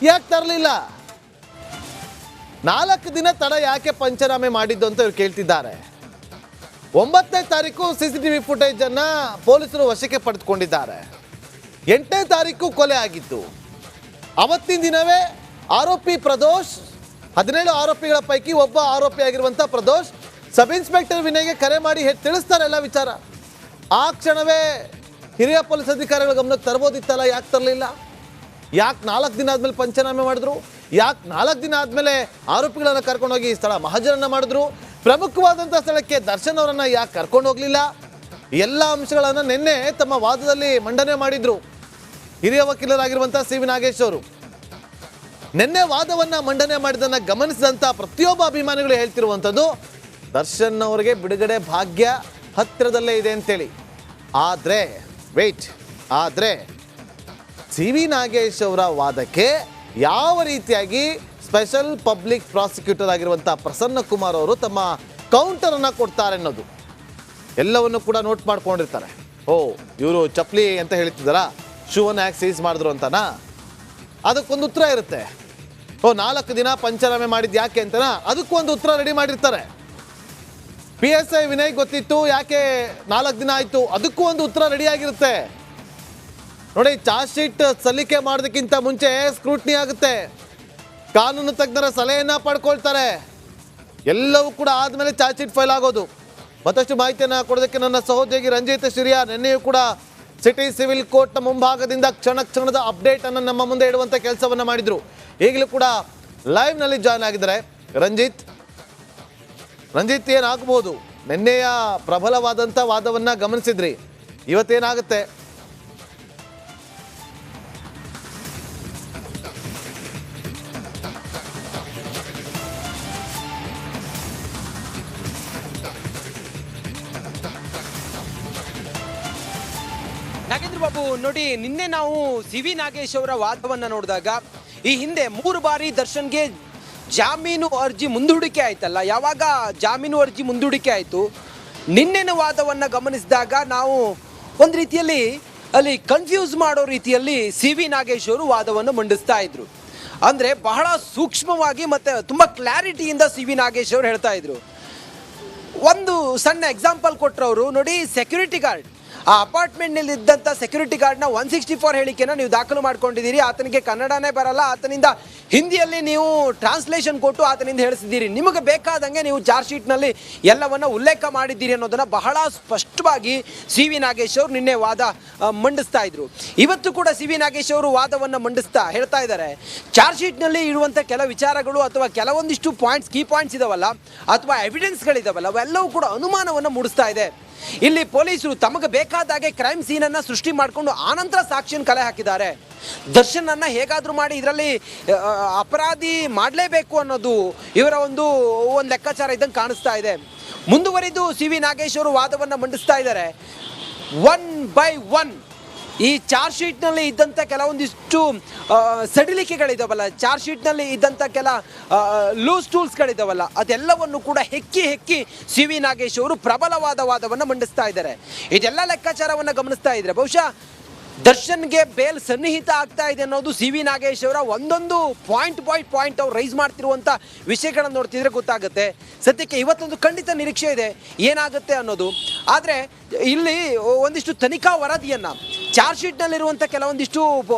ಯಾಕೆ ತರಲಿಲ್ಲ? 4 ದಿನ ತಡ ಯಾಕೆ ಪಂಚನಾಮೆ ಮಾಡಿದ್ದು ಅಂತ ಇವ್ರು ಕೇಳ್ತಿದ್ದಾರೆ. 9ನೇ ತಾರೀಕು CCTV ಫುಟೇಜ್ ಅನ್ನ ಪೊಲೀಸರು ವಶಕ್ಕೆ ಪಡೆದುಕೊಂಡಿದ್ದಾರೆ. 8ನೇ ತಾರೀಕು ಕೊಲೆ ಆಗಿತ್ತು. ಅವತ್ತಿನ ದಿನವೇ ಆರೋಪಿ ಪ್ರದೋಷ್, 17 ಆರೋಪಿಗಳ ಪೈಕಿ ಒಬ್ಬ ಆರೋಪಿ ಆಗಿರುವಂಥ ಪ್ರದೋಷ್ ಸಬ್ ಇನ್ಸ್ಪೆಕ್ಟರ್ ವಿನಯ್ಗೆ ಕರೆ ಮಾಡಿ ತಿಳಿಸ್ತಾರೆ ಎಲ್ಲ ವಿಚಾರ. ಆ ಕ್ಷಣವೇ ಹಿರಿಯ ಪೊಲೀಸ್ ಅಧಿಕಾರಿಗಳ ಗಮನಕ್ಕೆ ತರಬಹುದಿತ್ತಲ್ಲ, ಯಾಕೆ ತರಲಿಲ್ಲ? ಯಾಕೆ 4 ದಿನ ಆದಮೇಲೆ ಪಂಚನಾಮೆ ಮಾಡಿದ್ರು? ಯಾಕೆ 4 ದಿನ ಆದಮೇಲೆ ಆರೋಪಿಗಳನ್ನು ಕರ್ಕೊಂಡೋಗಿ ಸ್ಥಳ ಮಹಜರನ್ನ ಮಾಡಿದ್ರು? ಪ್ರಮುಖವಾದಂಥ ಸ್ಥಳಕ್ಕೆ ದರ್ಶನ್ ಅವರನ್ನು ಯಾಕೆ ಕರ್ಕೊಂಡು ಹೋಗಲಿಲ್ಲ? ಎಲ್ಲ ಅಂಶಗಳನ್ನು ನಿನ್ನೆ ತಮ್ಮ ವಾದದಲ್ಲಿ ಮಂಡನೆ ಮಾಡಿದ್ರು ಹಿರಿಯ ವಕೀಲರಾಗಿರುವಂಥ CV ನಾಗೇಶ್ ಅವರು. ನಿನ್ನೆ ವಾದವನ್ನು ಮಂಡನೆ ಮಾಡಿದ್ದನ್ನು ಗಮನಿಸಿದಂಥ ಪ್ರತಿಯೊಬ್ಬ ಅಭಿಮಾನಿಗಳು ಹೇಳ್ತಿರುವಂಥದ್ದು ದರ್ಶನ್ ಅವರಿಗೆ ಬಿಡುಗಡೆ ಭಾಗ್ಯ ಹತ್ತಿರದಲ್ಲೇ ಇದೆ ಅಂತೇಳಿ. ಆದರೆ CV ನಾಗೇಶ್ ಅವರ ವಾದಕ್ಕೆ ಯಾವ ರೀತಿಯಾಗಿ ಸ್ಪೆಷಲ್ ಪಬ್ಲಿಕ್ ಪ್ರಾಸಿಕ್ಯೂಟರ್ ಆಗಿರುವಂಥ ಪ್ರಸನ್ನ ಕುಮಾರ್ ಅವರು ತಮ್ಮ ಕೌಂಟರನ್ನು ಕೊಡ್ತಾರೆ ಅನ್ನೋದು ಎಲ್ಲವನ್ನು ಕೂಡ ನೋಟ್ ಮಾಡ್ಕೊಂಡಿರ್ತಾರೆ. ಇವರು ಚಪ್ಪಲಿ ಅಂತ ಹೇಳ್ತಿದ್ದಾರ, ಶೂವನ್ನು ಯಾಕೆ ಸೀಸ್ ಮಾಡಿದ್ರು ಅಂತನಾ? ಅದಕ್ಕೊಂದು ಉತ್ತರ ಇರುತ್ತೆ. 4 ದಿನ ಪಂಚನಾಮೆ ಮಾಡಿದ್ದು ಯಾಕೆ ಅಂತನಾ? ಅದಕ್ಕೊಂದು ಉತ್ತರ ರೆಡಿ ಮಾಡಿರ್ತಾರೆ. PSI ವಿನಯ್ ಗೊತ್ತಿತ್ತು ಯಾಕೆ 4 ದಿನ ಆಯಿತು, ಅದಕ್ಕೂ ಒಂದು ಉತ್ತರ ರೆಡಿಯಾಗಿರುತ್ತೆ. ನೋಡಿ, ಚಾರ್ಜ್ ಶೀಟ್ ಸಲ್ಲಿಕೆ ಮಾಡೋದಕ್ಕಿಂತ ಮುಂಚೆ ಸ್ಕ್ರೂಟ್ನಿ ಆಗುತ್ತೆ, ಕಾನೂನು ತಜ್ಞರ ಸಲಹೆಯನ್ನು ಪಡ್ಕೊಳ್ತಾರೆ, ಎಲ್ಲವೂ ಕೂಡ ಆದಮೇಲೆ ಚಾರ್ಜ್ ಶೀಟ್ ಫೈಲ್ ಆಗೋದು. ಮತ್ತಷ್ಟು ಮಾಹಿತಿಯನ್ನು ಕೊಡೋದಕ್ಕೆ ನನ್ನ ಸಹೋದ್ಯೋಗಿ ರಂಜಿತ್ ಶಿರಿಯಾ ನಿನ್ನೆಯೂ ಕೂಡ ಸಿಟಿ ಸಿವಿಲ್ ಕೋರ್ಟ್ನ ಮುಂಭಾಗದಿಂದ ಕ್ಷಣದ ಅಪ್ಡೇಟ್ ಅನ್ನು ನಮ್ಮ ಮುಂದೆ ಇಡುವಂಥ ಕೆಲಸವನ್ನು ಮಾಡಿದ್ರು. ಈಗಲೂ ಕೂಡ ಲೈವ್ನಲ್ಲಿ ಜಾಯ್ನ್ ಆಗಿದ್ದಾರೆ ರಂಜಿತ್. ಏನಾಗಬಹುದು? ನಿನ್ನೆಯ ಪ್ರಬಲವಾದಂಥ ವಾದವನ್ನು ಗಮನಿಸಿದ್ರಿ, ಇವತ್ತೇನಾಗುತ್ತೆ? ನಾಗೇಂದ್ರ ಬಾಬು ನೋಡಿ, ನಿನ್ನೆ ನಾವು CV ನಾಗೇಶ್ ಅವರ ವಾದವನ್ನು ನೋಡಿದಾಗ ಈ ಹಿಂದೆ 3 ಬಾರಿ ದರ್ಶನ್ಗೆ ಜಾಮೀನು ಅರ್ಜಿ ಮುಂದೂಡಿಕೆ ಆಯ್ತಲ್ಲ, ಯಾವಾಗ ಜಾಮೀನು ಅರ್ಜಿ ಮುಂದೂಡಿಕೆ ಆಯಿತು, ನಿನ್ನೆನ ವಾದವನ್ನು ಗಮನಿಸಿದಾಗ ನಾವು ಒಂದು ರೀತಿಯಲ್ಲಿ ಅಲ್ಲಿ ಕನ್ಫ್ಯೂಸ್ ಮಾಡೋ ರೀತಿಯಲ್ಲಿ CV ನಾಗೇಶ್ ಅವರು ವಾದವನ್ನು ಮಂಡಿಸ್ತಾ ಇದ್ರು. ಅಂದರೆ ಬಹಳ ಸೂಕ್ಷ್ಮವಾಗಿ ಮತ್ತು ತುಂಬ ಕ್ಲಾರಿಟಿಯಿಂದ CV ನಾಗೇಶ್ ಅವರು ಹೇಳ್ತಾ ಇದ್ರು. ಒಂದು ಸಣ್ಣ ಎಕ್ಸಾಂಪಲ್ ಕೊಟ್ಟರವರು ನೋಡಿ, ಸೆಕ್ಯೂರಿಟಿ ಗಾರ್ಡ್, ಆ ಅಪಾರ್ಟ್ಮೆಂಟ್ನಲ್ಲಿ ಇದ್ದಂಥ ಸೆಕ್ಯೂರಿಟಿ ಗಾರ್ಡ್ನ 164 ಹೇಳಿಕೆನ ನೀವು ದಾಖಲು ಮಾಡ್ಕೊಂಡಿದ್ದೀರಿ. ಆತನಿಗೆ ಕನ್ನಡನೇ ಬರಲ್ಲ, ಆತನಿಂದ ಹಿಂದಿಯಲ್ಲಿ ನೀವು ಟ್ರಾನ್ಸ್ಲೇಷನ್ ಕೊಟ್ಟು ಆತನಿಂದ ಹೇಳಿಸಿದ್ದೀರಿ. ನಿಮಗೆ ಬೇಕಾದಂಗೆ ನೀವು ಚಾರ್ಜ್ ಶೀಟ್ನಲ್ಲಿ ಎಲ್ಲವನ್ನು ಉಲ್ಲೇಖ ಮಾಡಿದ್ದೀರಿ ಅನ್ನೋದನ್ನು ಬಹಳ ಸ್ಪಷ್ಟವಾಗಿ CV ನಾಗೇಶ್ ಅವರು ನಿನ್ನೆ ವಾದ ಮಂಡಿಸ್ತಾ ಇದ್ರು. ಇವತ್ತು ಕೂಡ CV ನಾಗೇಶ್ ಅವರು ವಾದವನ್ನು ಮಂಡಿಸ್ತಾ ಹೇಳ್ತಾ ಇದ್ದಾರೆ, ಚಾರ್ಜ್ ಶೀಟ್ನಲ್ಲಿ ಇರುವಂಥ ಕೆಲ ವಿಚಾರಗಳು ಅಥವಾ ಕೆಲವೊಂದಿಷ್ಟು ಕೀ ಪಾಯಿಂಟ್ಸ್ ಇದಾವಲ್ಲ, ಅಥವಾ ಎವಿಡೆನ್ಸ್ಗಳಿದಾವಲ್ಲ, ಅವೆಲ್ಲವೂ ಕೂಡ ಅನುಮಾನವನ್ನು ಮೂಡಿಸ್ತಾ ಇದೆ. ಇಲ್ಲಿ ಪೊಲೀಸರು ತಮಗೆ ಬೇಕಾದಾಗೆ ಕ್ರೈಮ್ ಸೀನನ್ನು ಸೃಷ್ಟಿ ಮಾಡಿಕೊಂಡು ಆನಂತರ ಸಾಕ್ಷಿಯನ್ನು ಕಲೆ ಹಾಕಿದ್ದಾರೆ. ದರ್ಶನ್ ಅನ್ನ ಹೇಗಾದರೂ ಮಾಡಿ ಇದರಲ್ಲಿ ಅಪರಾಧಿ ಮಾಡಲೇಬೇಕು ಅನ್ನೋದು ಇವರ ಒಂದು ಲೆಕ್ಕಾಚಾರ ಇದ್ದಂಗೆ ಕಾಣಿಸ್ತಾ ಇದೆ. ಮುಂದುವರಿದು CV ನಾಗೇಶ್ ಅವರು ವಾದವನ್ನು ಮಂಡಿಸ್ತಾ ಇದ್ದಾರೆ. 1 by 1 ಈ ಚಾರ್ಜ್ ಶೀಟ್ನಲ್ಲಿ ಇದ್ದಂಥ ಕೆಲವೊಂದಿಷ್ಟು ಸಡಿಲಿಕೆಗಳಿದಾವಲ್ಲ, ಚಾರ್ಜ್ ಶೀಟ್ನಲ್ಲಿ ಇದ್ದಂಥ ಕೆಲ ಲೂಸ್ ಟೂಲ್ಸ್ಗಳಿದಾವಲ್ಲ, ಅದೆಲ್ಲವನ್ನು ಕೂಡ ಹೆಕ್ಕಿ CV ನಾಗೇಶ್ ಅವರು ಪ್ರಬಲವಾದ ವಾದವನ್ನು ಮಂಡಿಸ್ತಾ ಇದ್ದಾರೆ. ಇದೆಲ್ಲ ಲೆಕ್ಕಾಚಾರವನ್ನು ಗಮನಿಸ್ತಾ ಇದ್ದಾರೆ. ಬಹುಶಃ ದರ್ಶನ್ಗೆ ಬೇಲ್ ಸನ್ನಿಹಿತ ಆಗ್ತಾ ಇದೆ ಅನ್ನೋದು CV ನಾಗೇಶ್ ಅವರ ಒಂದೊಂದು ಪಾಯಿಂಟ್ ಅವ್ರು ರೈಸ್ ಮಾಡ್ತಿರುವಂಥ ವಿಷಯಗಳನ್ನು ನೋಡ್ತಿದ್ರೆ ಗೊತ್ತಾಗುತ್ತೆ. ಸದ್ಯಕ್ಕೆ ಇವತ್ತೊಂದು ಖಂಡಿತ ನಿರೀಕ್ಷೆ ಇದೆ ಏನಾಗುತ್ತೆ ಅನ್ನೋದು. ಆದರೆ ಇಲ್ಲಿ ಒಂದಿಷ್ಟು ತನಿಖಾ ವರದಿಯನ್ನು, ಚಾರ್ಜ್ ಶೀಟ್ನಲ್ಲಿರುವಂಥ ಕೆಲವೊಂದಿಷ್ಟು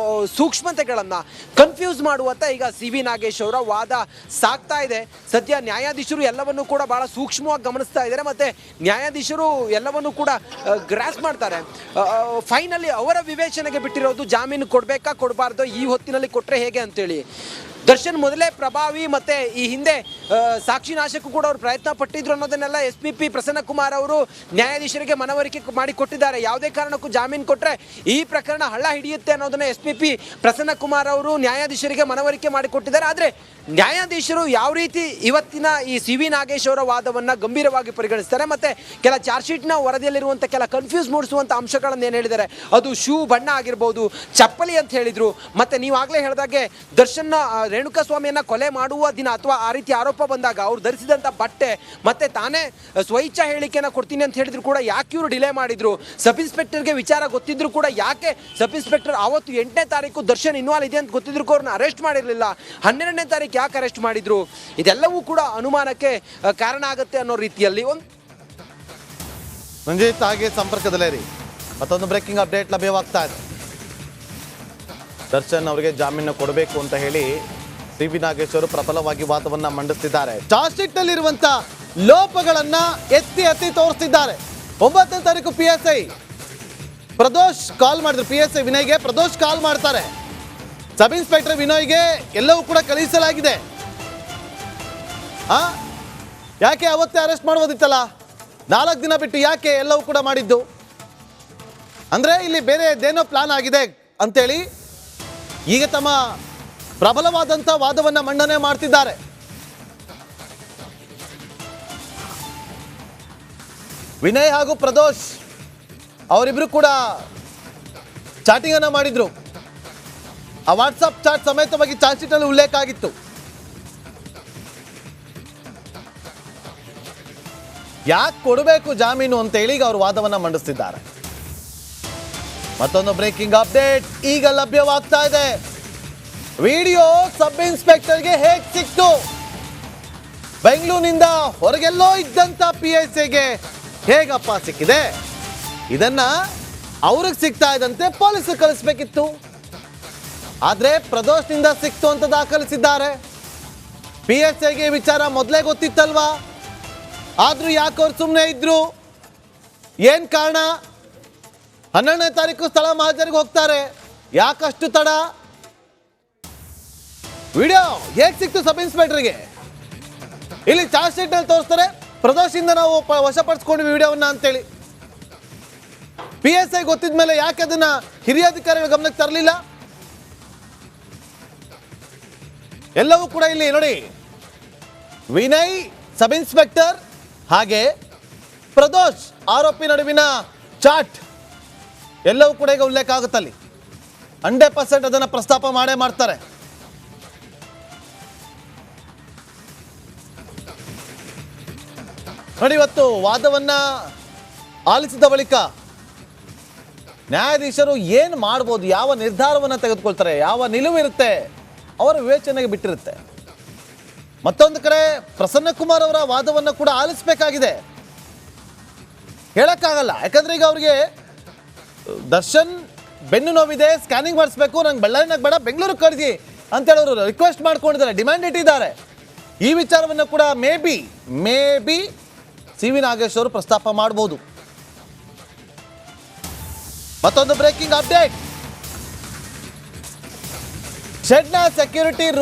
ಸೂಕ್ಷ್ಮತೆಗಳನ್ನು ಕನ್ಫ್ಯೂಸ್ ಮಾಡುವಂಥ ಈಗ CV ನಾಗೇಶ್ ಅವರ ವಾದ ಸಾಗ್ತಾ ಇದೆ. ಸದ್ಯ ನ್ಯಾಯಾಧೀಶರು ಎಲ್ಲವನ್ನೂ ಕೂಡ ಭಾಳ ಸೂಕ್ಷ್ಮವಾಗಿ ಗಮನಿಸ್ತಾ ಇದ್ದಾರೆ ಮತ್ತು ನ್ಯಾಯಾಧೀಶರು ಎಲ್ಲವನ್ನೂ ಕೂಡ ಗ್ರಾಸ್ ಮಾಡ್ತಾರೆ. ಫೈನಲಿ ಅವರ ವಿವೇಚನೆಗೆ ಬಿಟ್ಟಿರೋದು ಜಾಮೀನು ಕೊಡಬೇಕಾ ಕೊಡಬಾರ್ದು, ಈ ಹೊತ್ತಿನಲ್ಲಿ ಕೊಟ್ಟರೆ ಹೇಗೆ ಅಂತೇಳಿ. ದರ್ಶನ್ ಮೊದಲೇ ಪ್ರಭಾವಿ ಮತ್ತು ಈ ಹಿಂದೆ ಸಾಕ್ಷಿ ನಾಶಕ್ಕೂ ಕೂಡ ಅವರು ಪ್ರಯತ್ನ ಪಟ್ಟಿದ್ರು ಅನ್ನೋದನ್ನೆಲ್ಲ SP ಪ್ರಸನ್ನ ಕುಮಾರ್ ಅವರು ನ್ಯಾಯಾಧೀಶರಿಗೆ ಮನವರಿಕೆ ಮಾಡಿ ಕೊಟ್ಟಿದ್ದಾರೆ. ಯಾವುದೇ ಕಾರಣಕ್ಕೂ ಜಾಮೀನು ಕೊಟ್ಟರೆ ಈ ಪ್ರಕರಣ ಹಳ್ಳ ಹಿಡಿಯುತ್ತೆ ಅನ್ನೋದನ್ನ SP ಪ್ರಸನ್ನ ಕುಮಾರ್ ಅವರು ನ್ಯಾಯಾಧೀಶರಿಗೆ ಮನವರಿಕೆ ಮಾಡಿಕೊಟ್ಟಿದ್ದಾರೆ. ಆದರೆ ನ್ಯಾಯಾಧೀಶರು ಯಾವ ರೀತಿ ಇವತ್ತಿನ ಈ CV ನಾಗೇಶ್ ಅವರ ವಾದವನ್ನು ಗಂಭೀರವಾಗಿ ಪರಿಗಣಿಸ್ತಾರೆ ಮತ್ತು ಕೆಲ ಚಾರ್ಜ್ ಶೀಟ್ನ ವರದಿಯಲ್ಲಿರುವಂಥ ಕೆಲ ಕನ್ಫ್ಯೂಸ್ ಮೂಡಿಸುವಂಥ ಅಂಶಗಳನ್ನು ಏನು ಹೇಳಿದ್ದಾರೆ, ಅದು ಶೂ ಬಣ್ಣ ಆಗಿರ್ಬೋದು, ಚಪ್ಪಲಿ ಅಂತ ಹೇಳಿದರು. ಮತ್ತು ನೀವು ಆಗಲೇ ಹೇಳಿದಾಗೆ ದರ್ಶನ್ನ ರೇಣುಕಾಸ್ವಾಮಿಯನ್ನು ಕೊಲೆ ಮಾಡುವ ದಿನ ಅಥವಾ ಆ ರೀತಿ ಆರೋಪ ಬಂದಾಗ ಅವ್ರು ಧರಿಸಿದಂಥ ಬಟ್ಟೆ ಮತ್ತು ತಾನೇ ಸ್ವಇಚ್ಛಾ ಹೇಳಿಕೆಯನ್ನು ಕೊಡ್ತೀನಿ ಅಂತ ಹೇಳಿದ್ರು ಕೂಡ ಯಾಕೆ ಇವರು ಡಿಲೇ ಮಾಡಿದ್ರು, ಸಬ್ ಇನ್ಸ್ಪೆಕ್ಟರ್ಗೆ ವಿಚಾರ ಗೊತ್ತಿದ್ರು ಕೂಡ ಯಾಕೆ ಸಬ್ ಇನ್ಸ್ಪೆಕ್ಟರ್ ಆವತ್ತು 8ನೇ ತಾರೀಕು ದರ್ಶನ್ ಇನ್ವಾಲ್ವ್ ಇದೆ ಅಂತ ಗೊತ್ತಿದ್ರು ಅವ್ರನ್ನ ಅರೆಸ್ಟ್ ಮಾಡಿರಲಿಲ್ಲ, 12ನೇ ತಾರೀಕು ಯಾಕೆ ಅರೆಸ್ಟ್ ಮಾಡಿದ್ರು? ಇದೆಲ್ಲವೂ ಕೂಡ ಅನುಮಾನಕ್ಕೆ ಕಾರಣ ಆಗುತ್ತೆ ಅನ್ನೋ ರೀತಿಯಲ್ಲಿ ರಂಜಿತ್ ಹಾಗೆ ಸಂಪರ್ಕದಲ್ಲೇ ರೀ. ಮತ್ತೊಂದು ಬ್ರೇಕಿಂಗ್ ಅಪ್ಡೇಟ್ ಲಭ್ಯವಾಗ್ತಾ ಇದೆ. ದರ್ಶನ್ ಅವರಿಗೆ ಜಾಮೀನು ಕೊಡಬೇಕು ಅಂತ ಹೇಳಿ ಸಿ ವಿ ನಾಗೇಶ್ ಅವರು ಪ್ರಬಲವಾಗಿ ವಾದವನ್ನ ಮಂಡಿಸ್ತಿದ್ದಾರೆ. ಚಾರ್ಜ್ ಶೀಟ್ ನಲ್ಲಿರುವಂತ ಲೋಪಗಳನ್ನ ಎತ್ತಿ ತೋರಿಸ್ತಿದ್ದಾರೆ. 9ನೇ ತಾರೀಕು PSI ಪ್ರದೋಷ್ ಕಾಲ್ ಮಾಡಿದ್ರು. PSI ವಿನಯ್ಗೆ ಪ್ರದೋಷ್ ಕಾಲ್ ಮಾಡ್ತಾರೆ. ಸಬ್ ಇನ್ಸ್ಪೆಕ್ಟರ್ ವಿನಯ್ಗೆ ಎಲ್ಲವೂ ಕೂಡ ಕಳಿಸಲಾಗಿದೆ. ಯಾಕೆ ಅವತ್ತೇ ಅರೆಸ್ಟ್ ಮಾಡ್ಬೋದಿತ್ತಲ್ಲ, 4 ದಿನ ಬಿಟ್ಟು ಯಾಕೆ ಎಲ್ಲವೂ ಕೂಡ ಮಾಡಿದ್ದು? ಅಂದ್ರೆ ಇಲ್ಲಿ ಬೇರೆ ಏನೋ ಪ್ಲಾನ್ ಆಗಿದೆ ಅಂತೇಳಿ ಈಗ ತಮ್ಮ ಪ್ರಬಲವಾದಂಥ ವಾದವನ್ನ ಮಂಡನೆ ಮಾಡ್ತಿದ್ದಾರೆ. ವಿನಯ್ ಹಾಗೂ ಪ್ರದೋಷ್ ಅವರಿಬ್ರು ಕೂಡ ಚಾಟಿಂಗ್ ಅನ್ನ ಮಾಡಿದ್ರು. ಆ ವಾಟ್ಸಪ್ ಚಾಟ್ ಸಮೇತವಾಗಿ ಚಾರ್ಜ್ ಶೀಟ್ ಅಲ್ಲಿ ಉಲ್ಲೇಖ ಆಗಿತ್ತು. ಯಾಕೆ ಕೊಡಬೇಕು ಜಾಮೀನು ಅಂತ ಹೇಳಿ ಅವರು ವಾದವನ್ನ ಮಂಡಿಸ್ತಿದ್ದಾರೆ. ಮತ್ತೊಂದು ಬ್ರೇಕಿಂಗ್ ಅಪ್ಡೇಟ್ ಈಗ ಲಭ್ಯವಾಗ್ತಾ ಇದೆ. ವಿಡಿಯೋ ಸಬ್ ಇನ್ಸ್ಪೆಕ್ಟರ್ಗೆ ಹೇಗೆ ಸಿಕ್ತು? ಬೆಂಗಳೂರಿನಿಂದ ಹೊರಗೆಲ್ಲೋ ಇದ್ದಂತ PSIಗೆ ಹೇಗಪ್ಪ ಸಿಕ್ಕಿದೆ? ಇದನ್ನ ಅವ್ರಿಗೆ ಸಿಗ್ತಾ ಇದ್ದಂತೆ ಪೊಲೀಸರು ಕಳಿಸ್ಬೇಕಿತ್ತು. ಆದ್ರೆ ಪ್ರದೋಷ್ನಿಂದ ಸಿಕ್ತು ಅಂತ ದಾಖಲಿಸಿದ್ದಾರೆ. PSIಗೆ ವಿಚಾರ ಮೊದಲೇ ಗೊತ್ತಿತ್ತಲ್ವಾ? ಆದ್ರೂ ಯಾಕೆ ಅವ್ರು ಸುಮ್ಮನೆ ಇದ್ರು? ಏನ್ ಕಾರಣ? 12ನೇ ತಾರೀಕು ಸ್ಥಳ ಮಹಾಜರಿಗೆ ಹೋಗ್ತಾರೆ. ಯಾಕಷ್ಟು ತಡ? ವಿಡಿಯೋ ಹೇಗೆ ಸಿಕ್ತು ಸಬ್ ಇನ್ಸ್ಪೆಕ್ಟರ್ಗೆ? ಇಲ್ಲಿ ಚಾರ್ಜ್ ಶೀಟ್ ನಲ್ಲಿ ತೋರಿಸ್ತಾರೆ, ಪ್ರದೋಷಿಂದ ನಾವು ವಶಪಡಿಸ್ಕೊಂಡ್ವಿ ವಿಡಿಯೋವನ್ನ ಅಂತೇಳಿ. PSI ಗೊತ್ತಿದ ಮೇಲೆ ಯಾಕೆ ಅದನ್ನ ಹಿರಿಯ ಅಧಿಕಾರಿಗಳ ಗಮನಕ್ಕೆ ತರಲಿಲ್ಲ? ಎಲ್ಲವೂ ಕೂಡ ಇಲ್ಲಿ ನೋಡಿ, ವಿನಯ್ ಸಬ್ ಇನ್ಸ್ಪೆಕ್ಟರ್ ಹಾಗೆ ಪ್ರದೋಷ್ ಆರೋಪಿ ನಡುವಿನ ಚಾಟ್ ಎಲ್ಲವೂ ಕೂಡ ಈಗ ಉಲ್ಲೇಖ ಆಗುತ್ತಲ್ಲಿ. 100% ಅದನ್ನ ಪ್ರಸ್ತಾಪ ಮಾಡೇ ಮಾಡ್ತಾರೆ. ನೋಡಿ, ಇವತ್ತು ವಾದವನ್ನ ಆಲಿಸಿದ ಬಳಿಕ ನ್ಯಾಯಾಧೀಶರು ಏನು ಮಾಡ್ಬೋದು, ಯಾವ ನಿರ್ಧಾರವನ್ನು ತೆಗೆದುಕೊಳ್ತಾರೆ, ಯಾವ ನಿಲುವಿರುತ್ತೆ ಅವರ ವಿವೇಚನೆಗೆ ಬಿಟ್ಟಿರುತ್ತೆ. ಮತ್ತೊಂದು ಕಡೆ ಪ್ರಸನ್ನ ಕುಮಾರ್ ಅವರ ವಾದವನ್ನು ಕೂಡ ಆಲಿಸಬೇಕಾಗಿದೆ. ಹೇಳಕ್ಕಾಗಲ್ಲ, ಯಾಕಂದ್ರೆ ಈಗ ಅವರಿಗೆ ದರ್ಶನ್ ಬೆನ್ನು ನೋವಿದೆ, ಸ್ಕ್ಯಾನಿಂಗ್ ಮಾಡಿಸ್ಬೇಕು, ನಂಗೆ ಬಳ್ಳಾರಿನಾಗ ಬೇಡ ಬೆಂಗಳೂರು ಕಳಿಸಿ ಅಂತೇಳಿ ಅವರು ರಿಕ್ವೆಸ್ಟ್ ಮಾಡ್ಕೊಂಡಿದ್ದಾರೆ, ಡಿಮ್ಯಾಂಡ್ ಇಟ್ಟಿದ್ದಾರೆ. ಈ ವಿಚಾರವನ್ನು ಕೂಡ may B C V Nagesh ಅವರು ಪ್ರಸ್ತಾಪ ಮಾಡಬಹುದು. ಮತ್ತೊಂದು ಬ್ರೇಕಿಂಗ್ ಅಪ್ಡೇಟ್, ಶೆಡ್ನ ಸೆಕ್ಯೂರಿಟಿ